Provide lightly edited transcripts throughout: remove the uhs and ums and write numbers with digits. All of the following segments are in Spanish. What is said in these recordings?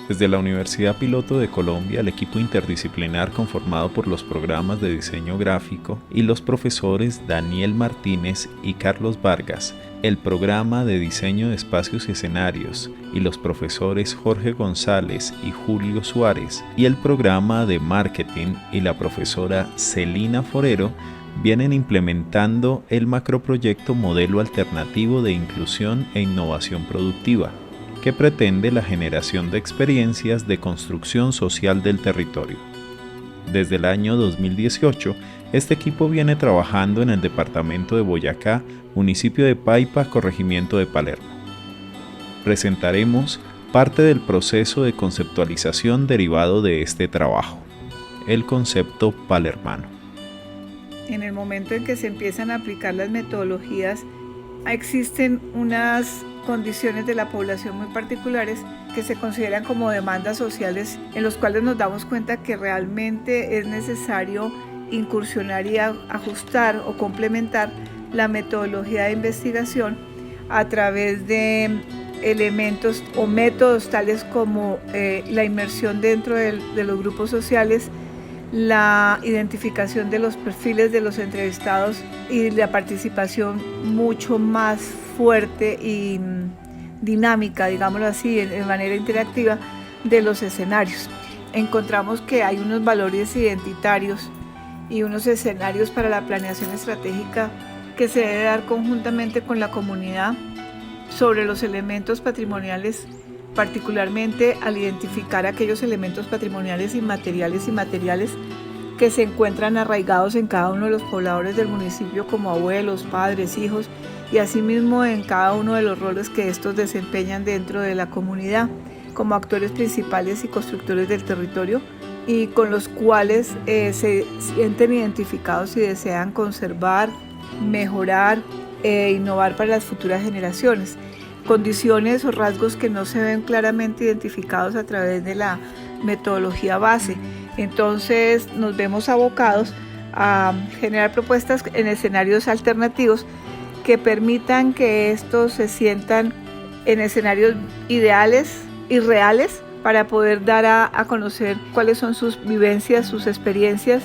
Desde la Universidad Piloto de Colombia, el equipo interdisciplinar conformado por los programas de diseño gráfico y los profesores Daniel Martínez y Carlos Vargas, el programa de diseño de espacios y escenarios y los profesores Jorge González y Julio Suárez y el programa de marketing y la profesora Celina Forero vienen implementando el macroproyecto Modelo Alternativo de Inclusión e Innovación Productiva, que pretende la generación de experiencias de construcción social del territorio. Desde el año 2018, este equipo viene trabajando en el departamento de Boyacá, municipio de Paipa, corregimiento de Palermo. Presentaremos parte del proceso de conceptualización derivado de este trabajo, el concepto palermano. En el momento en que se empiezan a aplicar las metodologías, existen unas condiciones de la población muy particulares que se consideran como demandas sociales, en los cuales nos damos cuenta que realmente es necesario incursionar y ajustar o complementar la metodología de investigación a través de elementos o métodos tales como la inmersión dentro de los grupos sociales, la identificación de los perfiles de los entrevistados y la participación mucho más fuerte y dinámica, digámoslo así, de manera interactiva de los escenarios. Encontramos que hay unos valores identitarios y unos escenarios para la planeación estratégica que se debe dar conjuntamente con la comunidad sobre los elementos patrimoniales, particularmente al identificar aquellos elementos patrimoniales inmateriales y materiales que se encuentran arraigados en cada uno de los pobladores del municipio como abuelos, padres, hijos y asimismo en cada uno de los roles que estos desempeñan dentro de la comunidad como actores principales y constructores del territorio y con los cuales se sienten identificados y desean conservar, mejorar e innovar para las futuras generaciones. Condiciones o rasgos que no se ven claramente identificados a través de la metodología base. Entonces nos vemos abocados a generar propuestas en escenarios alternativos que permitan que estos se sientan en escenarios ideales y reales para poder dar a conocer cuáles son sus vivencias, sus experiencias,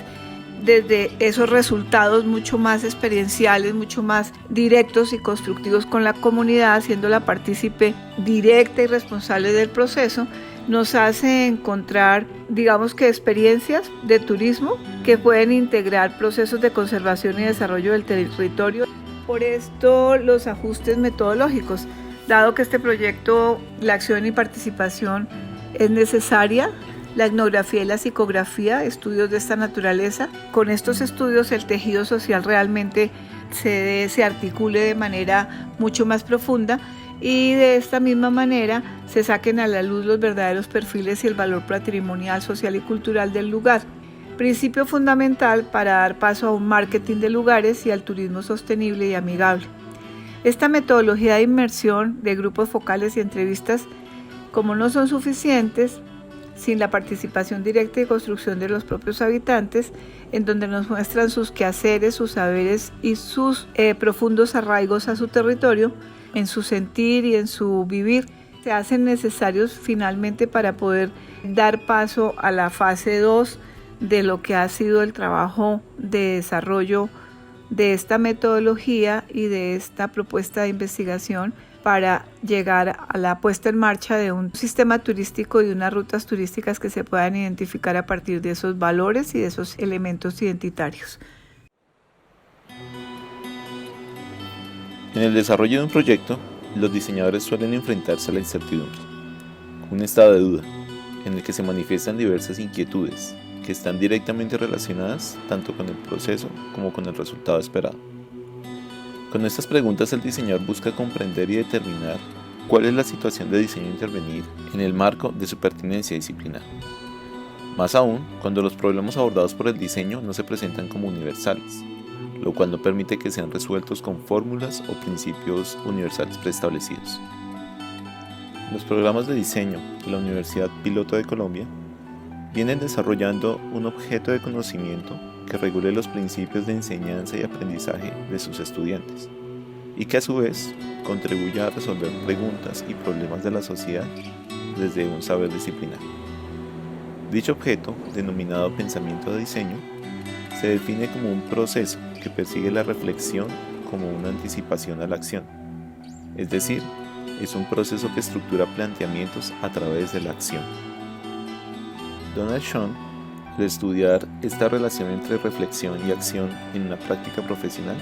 desde esos resultados mucho más experienciales, mucho más directos y constructivos con la comunidad, haciéndola partícipe directa y responsable del proceso, nos hace encontrar, digamos que experiencias de turismo que pueden integrar procesos de conservación y desarrollo del territorio. Por esto los ajustes metodológicos, dado que este proyecto, la acción y participación es necesaria, la etnografía y la psicografía, estudios de esta naturaleza. Con estos estudios el tejido social realmente se articule de manera mucho más profunda y de esta misma manera se saquen a la luz los verdaderos perfiles y el valor patrimonial, social y cultural del lugar. Principio fundamental para dar paso a un marketing de lugares y al turismo sostenible y amigable. Esta metodología de inmersión de grupos focales y entrevistas, como no son suficientes, sin la participación directa y construcción de los propios habitantes, en donde nos muestran sus quehaceres, sus saberes y sus profundos arraigos a su territorio, en su sentir y en su vivir, se hacen necesarios finalmente para poder dar paso a la fase 2 de lo que ha sido el trabajo de desarrollo de esta metodología y de esta propuesta de investigación para llegar a la puesta en marcha de un sistema turístico y unas rutas turísticas que se puedan identificar a partir de esos valores y de esos elementos identitarios. En el desarrollo de un proyecto, los diseñadores suelen enfrentarse a la incertidumbre, un estado de duda, en el que se manifiestan diversas inquietudes que están directamente relacionadas tanto con el proceso como con el resultado esperado. Con estas preguntas el diseñador busca comprender y determinar cuál es la situación de diseño a intervenir en el marco de su pertinencia disciplinar. Más aún, cuando los problemas abordados por el diseño no se presentan como universales, lo cual no permite que sean resueltos con fórmulas o principios universales preestablecidos. Los programas de diseño de la Universidad Piloto de Colombia vienen desarrollando un objeto de conocimiento que regule los principios de enseñanza y aprendizaje de sus estudiantes y que a su vez contribuya a resolver preguntas y problemas de la sociedad desde un saber disciplinar. Dicho objeto, denominado pensamiento de diseño, se define como un proceso que persigue la reflexión como una anticipación a la acción. Es decir, es un proceso que estructura planteamientos a través de la acción. Donald Schoen, al estudiar esta relación entre reflexión y acción en una práctica profesional,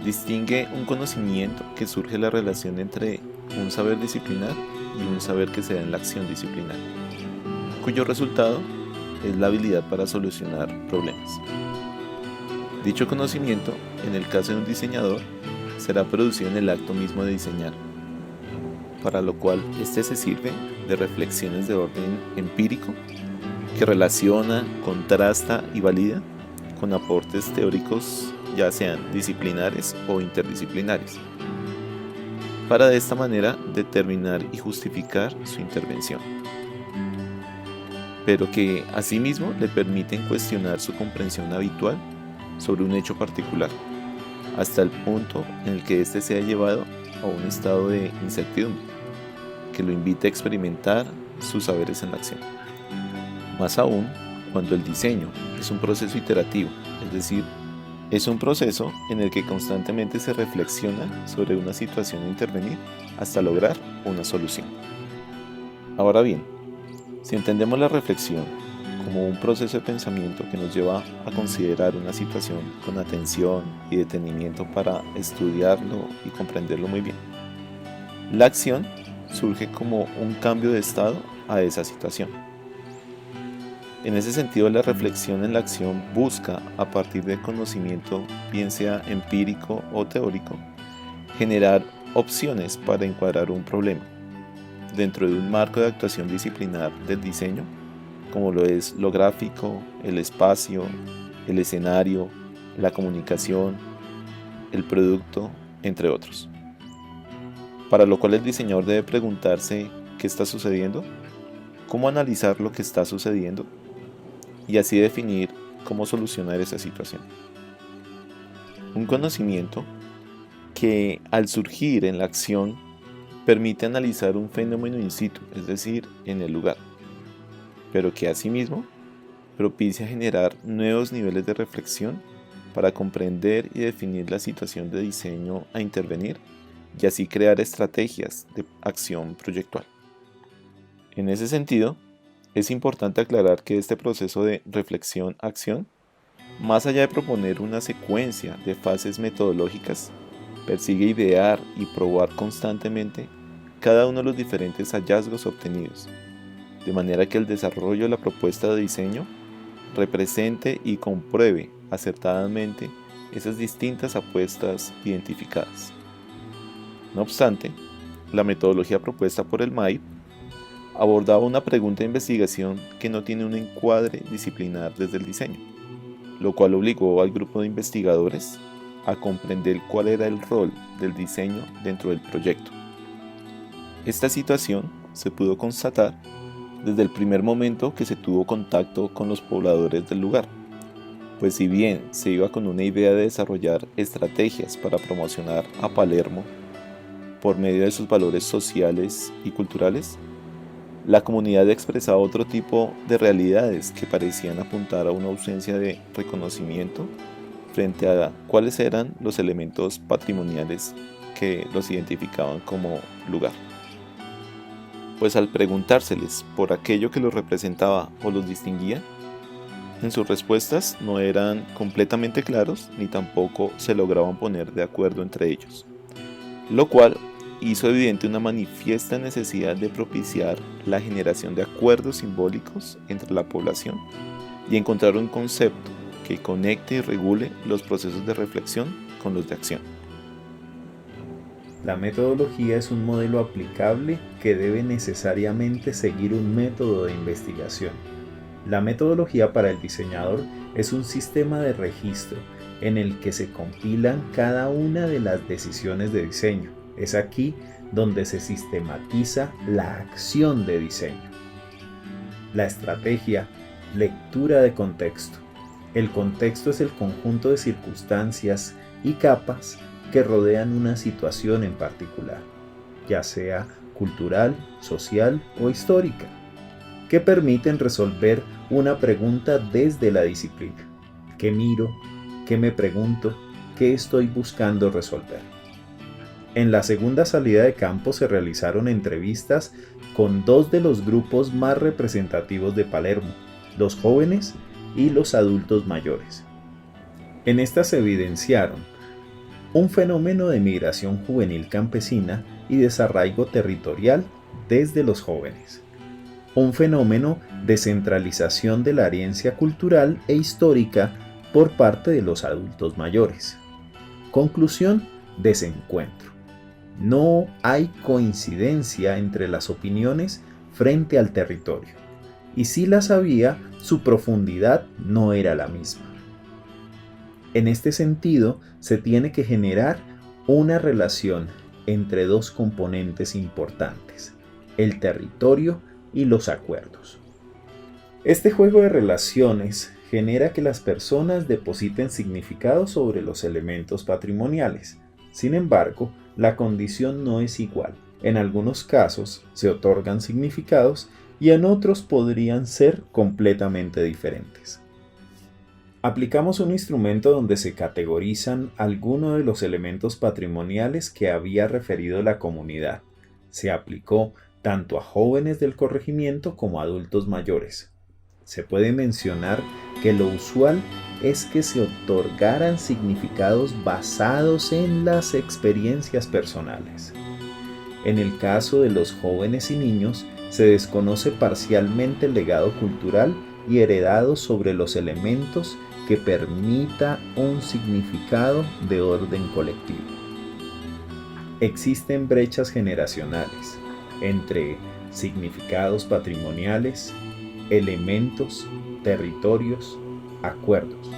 distingue un conocimiento que surge de la relación entre un saber disciplinar y un saber que se da en la acción disciplinar, cuyo resultado es la habilidad para solucionar problemas. Dicho conocimiento, en el caso de un diseñador, será producido en el acto mismo de diseñar, para lo cual este se sirve de reflexiones de orden empírico que relaciona, contrasta y valida con aportes teóricos, ya sean disciplinares o interdisciplinares, para de esta manera determinar y justificar su intervención, pero que asimismo le permiten cuestionar su comprensión habitual sobre un hecho particular, hasta el punto en el que éste sea llevado a un estado de incertidumbre, que lo invite a experimentar sus saberes en la acción. Más aún, cuando el diseño es un proceso iterativo, es decir, es un proceso en el que constantemente se reflexiona sobre una situación a intervenir hasta lograr una solución. Ahora bien, si entendemos la reflexión como un proceso de pensamiento que nos lleva a considerar una situación con atención y detenimiento para estudiarlo y comprenderlo muy bien, la acción surge como un cambio de estado a esa situación. En ese sentido, la reflexión en la acción busca, a partir del conocimiento, bien sea empírico o teórico, generar opciones para encuadrar un problema dentro de un marco de actuación disciplinar del diseño, como lo es lo gráfico, el espacio, el escenario, la comunicación, el producto, entre otros. Para lo cual el diseñador debe preguntarse qué está sucediendo, cómo analizar lo que está sucediendo y así definir cómo solucionar esa situación. Un conocimiento que al surgir en la acción permite analizar un fenómeno in situ, es decir, en el lugar, pero que asimismo propicia generar nuevos niveles de reflexión para comprender y definir la situación de diseño a intervenir y así crear estrategias de acción proyectual. En ese sentido, es importante aclarar que este proceso de reflexión-acción, más allá de proponer una secuencia de fases metodológicas, persigue idear y probar constantemente cada uno de los diferentes hallazgos obtenidos, de manera que el desarrollo de la propuesta de diseño represente y compruebe acertadamente esas distintas apuestas identificadas. No obstante, la metodología propuesta por el MAIP abordaba una pregunta de investigación que no tiene un encuadre disciplinar desde el diseño, lo cual obligó al grupo de investigadores a comprender cuál era el rol del diseño dentro del proyecto. Esta situación se pudo constatar desde el primer momento que se tuvo contacto con los pobladores del lugar, pues si bien se iba con una idea de desarrollar estrategias para promocionar a Palermo por medio de sus valores sociales y culturales, la comunidad expresaba otro tipo de realidades que parecían apuntar a una ausencia de reconocimiento frente a cuáles eran los elementos patrimoniales que los identificaban como lugar. Pues al preguntárseles por aquello que los representaba o los distinguía, en sus respuestas no eran completamente claros ni tampoco se lograban poner de acuerdo entre ellos, lo cual hizo evidente una manifiesta necesidad de propiciar la generación de acuerdos simbólicos entre la población y encontrar un concepto que conecte y regule los procesos de reflexión con los de acción. La metodología es un modelo aplicable que debe necesariamente seguir un método de investigación. La metodología para el diseñador es un sistema de registro en el que se compilan cada una de las decisiones de diseño. Es aquí donde se sistematiza la acción de diseño. La estrategia, lectura de contexto. El contexto es el conjunto de circunstancias y capas que rodean una situación en particular, ya sea cultural, social o histórica, que permiten resolver una pregunta desde la disciplina. ¿Qué miro? ¿Qué me pregunto? ¿Qué estoy buscando resolver? En la segunda salida de campo se realizaron entrevistas con dos de los grupos más representativos de Palermo, los jóvenes y los adultos mayores. En estas se evidenciaron un fenómeno de migración juvenil campesina y desarraigo territorial desde los jóvenes, un fenómeno de centralización de la herencia cultural e histórica por parte de los adultos mayores. Conclusión: desencuentro. No hay coincidencia entre las opiniones frente al territorio, y si las había, su profundidad no era la misma. En este sentido, se tiene que generar una relación entre dos componentes importantes: el territorio y los acuerdos. Este juego de relaciones genera que las personas depositen significado sobre los elementos patrimoniales. Sin embargo, la condición no es igual. En algunos casos se otorgan significados y en otros podrían ser completamente diferentes. Aplicamos un instrumento donde se categorizan algunos de los elementos patrimoniales que había referido la comunidad. Se aplicó tanto a jóvenes del corregimiento como a adultos mayores. Se puede mencionar que lo usual es que se otorgaran significados basados en las experiencias personales. En el caso de los jóvenes y niños, se desconoce parcialmente el legado cultural y heredado sobre los elementos que permita un significado de orden colectivo. Existen brechas generacionales entre significados patrimoniales, elementos, territorios, acuerdos.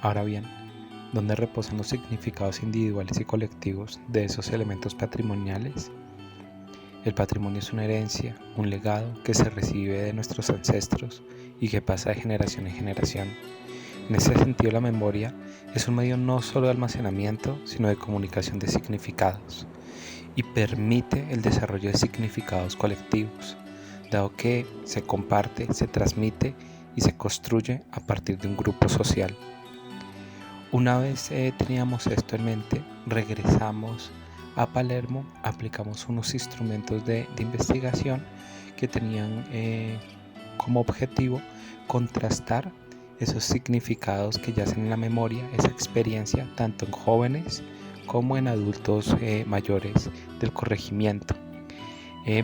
Ahora bien, ¿dónde reposan los significados individuales y colectivos de esos elementos patrimoniales? El patrimonio es una herencia, un legado que se recibe de nuestros ancestros y que pasa de generación en generación. En ese sentido, la memoria es un medio no solo de almacenamiento, sino de comunicación de significados, y permite el desarrollo de significados colectivos, dado que se comparte, se transmite y se construye a partir de un grupo social. Una vez teníamos esto en mente, regresamos a Palermo, aplicamos unos instrumentos de investigación que tenían como objetivo contrastar esos significados que yacen en la memoria, esa experiencia, tanto en jóvenes como en adultos mayores del corregimiento,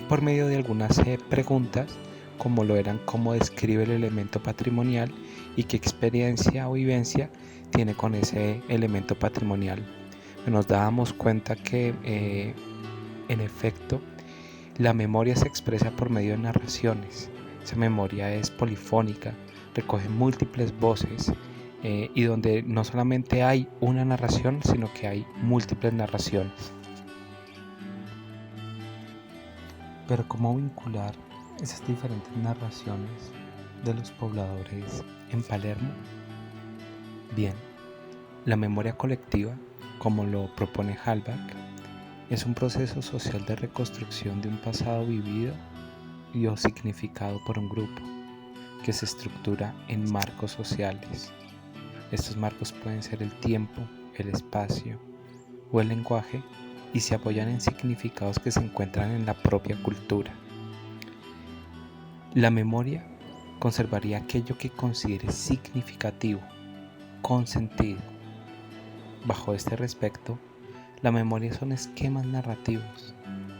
por medio de algunas preguntas, como lo eran: cómo describe el elemento patrimonial y qué experiencia o vivencia tiene con ese elemento patrimonial. Nos dábamos cuenta que en efecto la memoria se expresa por medio de narraciones. Esa memoria es polifónica, recoge múltiples voces y donde no solamente hay una narración, sino que hay múltiples narraciones. Pero ¿cómo vincular esas diferentes narraciones de los pobladores en Palermo? Bien, la memoria colectiva, como lo propone Halbach, es un proceso social de reconstrucción de un pasado vivido y o significado por un grupo, que se estructura en marcos sociales. Estos marcos pueden ser el tiempo, el espacio o el lenguaje, y se apoyan en significados que se encuentran en la propia cultura. La memoria conservaría aquello que considere significativo, con sentido. Bajo este respecto, la memoria son esquemas narrativos,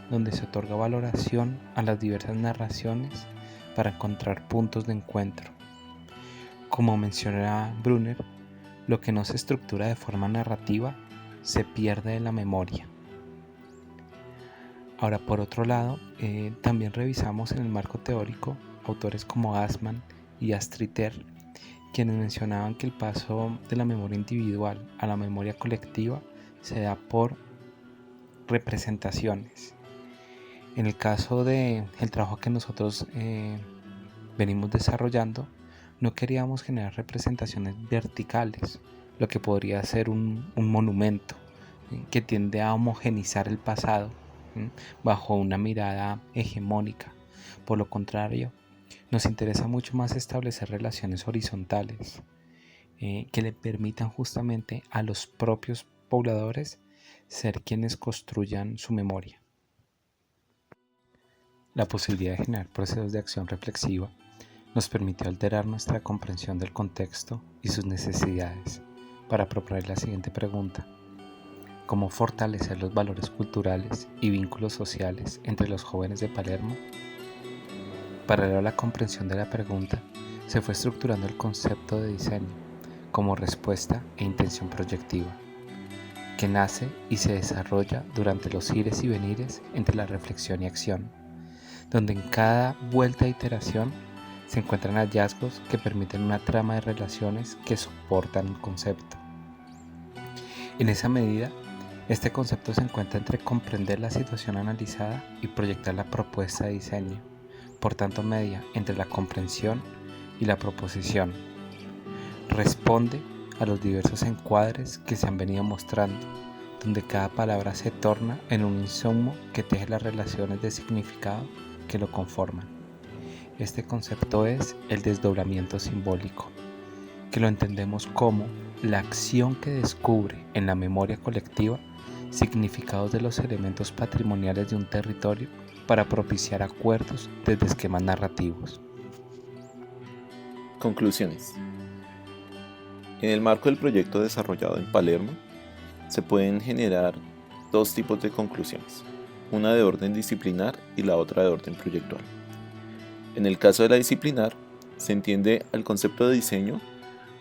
donde se otorga valoración a las diversas narraciones para encontrar puntos de encuentro. Como menciona Brunner, lo que no se estructura de forma narrativa se pierde de la memoria. Ahora, por otro lado, también revisamos en el marco teórico autores como Assmann y Astriter, quienes mencionaban que el paso de la memoria individual a la memoria colectiva se da por representaciones. En el caso del trabajo que nosotros venimos desarrollando, no queríamos generar representaciones verticales, lo que podría ser un monumento que tiende a homogenizar el pasado bajo una mirada hegemónica. Por lo contrario, nos interesa mucho más establecer relaciones horizontales que le permitan justamente a los propios pobladores ser quienes construyan su memoria. La posibilidad de generar procesos de acción reflexiva nos permitió alterar nuestra comprensión del contexto y sus necesidades para proponer la siguiente pregunta: ¿cómo fortalecer los valores culturales y vínculos sociales entre los jóvenes de Palermo? Paralelo a la comprensión de la pregunta, se fue estructurando el concepto de diseño como respuesta e intención proyectiva, que nace y se desarrolla durante los ires y venires entre la reflexión y acción, donde en cada vuelta e iteración se encuentran hallazgos que permiten una trama de relaciones que soportan el concepto. En esa medida, este concepto se encuentra entre comprender la situación analizada y proyectar la propuesta de diseño, por tanto media entre la comprensión y la proposición. Responde a los diversos encuadres que se han venido mostrando, donde cada palabra se torna en un insumo que teje las relaciones de significado que lo conforman. Este concepto es el desdoblamiento simbólico, que lo entendemos como la acción que descubre en la memoria colectiva significados de los elementos patrimoniales de un territorio para propiciar acuerdos desde esquemas narrativos. Conclusiones. En el marco del proyecto desarrollado en Palermo, se pueden generar dos tipos de conclusiones, una de orden disciplinar y la otra de orden proyectual. En el caso de la disciplinar, se entiende al concepto de diseño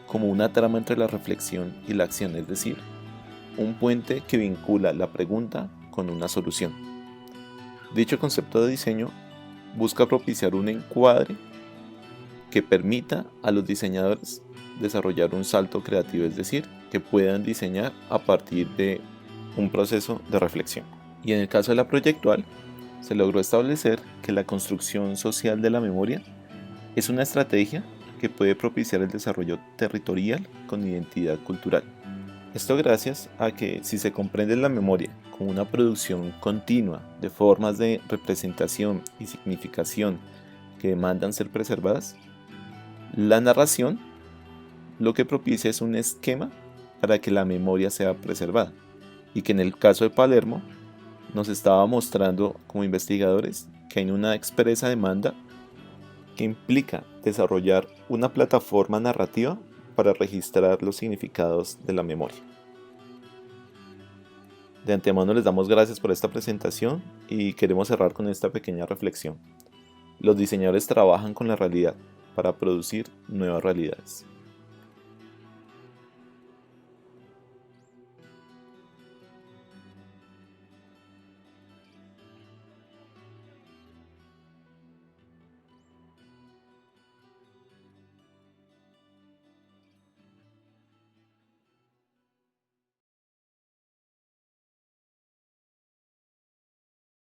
como una trama entre la reflexión y la acción, es decir, un puente que vincula la pregunta con una solución. Dicho concepto de diseño busca propiciar un encuadre que permita a los diseñadores desarrollar un salto creativo, es decir, que puedan diseñar a partir de un proceso de reflexión. Y en el caso de la proyectual, se logró establecer que la construcción social de la memoria es una estrategia que puede propiciar el desarrollo territorial con identidad cultural. Esto gracias a que si se comprende la memoria como una producción continua de formas de representación y significación que demandan ser preservadas, la narración lo que propicia es un esquema para que la memoria sea preservada, y que en el caso de Palermo nos estaba mostrando como investigadores que hay una expresa demanda que implica desarrollar una plataforma narrativa para registrar los significados de la memoria. De antemano les damos gracias por esta presentación y queremos cerrar con esta pequeña reflexión. Los diseñadores trabajan con la realidad para producir nuevas realidades.